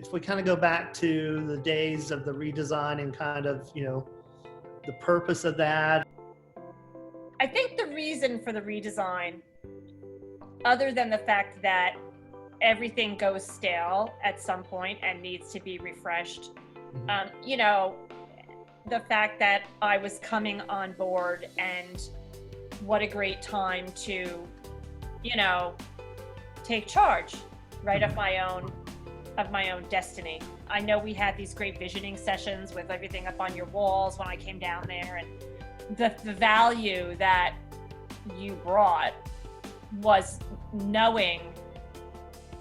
if we kind of go back to the days of the redesign and kind of, the purpose of that. I think the reason for the redesign, other than the fact that everything goes stale at some point and needs to be refreshed, the fact that I was coming on board, and what a great time to, take charge, right, of my own destiny. I know we had these great visioning sessions with everything up on your walls when I came down there, and the value that you brought was knowing,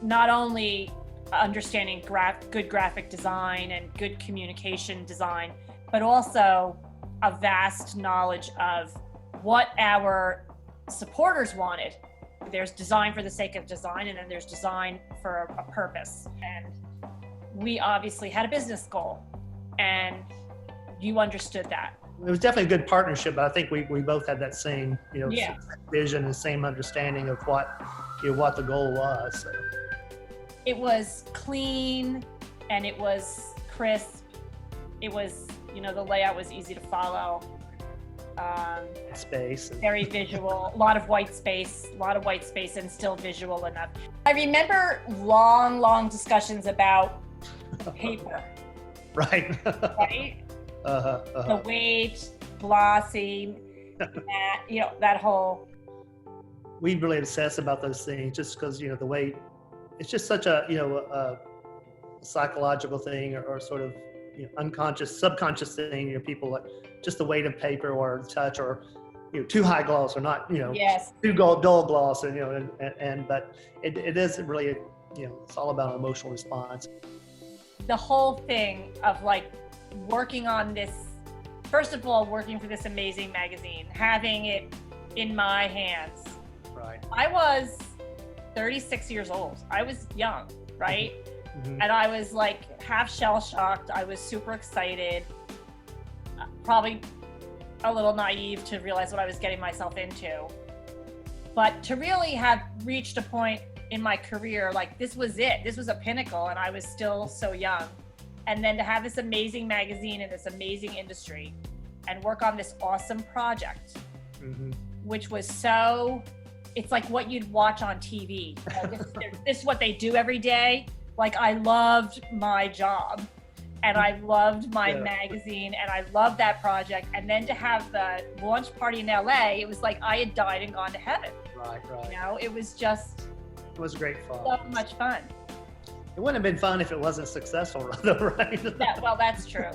not only understanding good graphic design and good communication design, but also a vast knowledge of what our supporters wanted. There's design for the sake of design, and then there's design for a purpose. And we obviously had a business goal, and you understood that. It was definitely a good partnership, but I think we both had that same, Yeah. vision and same understanding of what the goal was. So. It was clean and it was crisp. It was, the layout was easy to follow. Space. Very visual, a lot of white space and still visual enough. I remember long discussions about paper. Right. Right? The weight, glossy, that whole. We really obsess about those things just because, the weight, it's just such a, a psychological thing or sort of unconscious, subconscious thing. People like just the weight of paper or touch or, too high gloss or not, Yes. too dull gloss and but it is really, it's all about an emotional response. The whole thing of working on this, first of all, working for this amazing magazine, having it in my hands. Right. I was 36 years old. I was young, right? Mm-hmm. And I was half shell-shocked. I was super excited, probably a little naive to realize what I was getting myself into. But to really have reached a point in my career, this was it. This was a pinnacle, and I was still so young. And then to have this amazing magazine and this amazing industry and work on this awesome project, which was it's like what you'd watch on TV. This is what they do every day. I loved my job and I loved my magazine and I loved that project. And then to have the launch party in LA, it was like I had died and gone to heaven. Right. It was great fun. So much fun. It wouldn't have been fun if it wasn't successful, though, right? Well, that's true.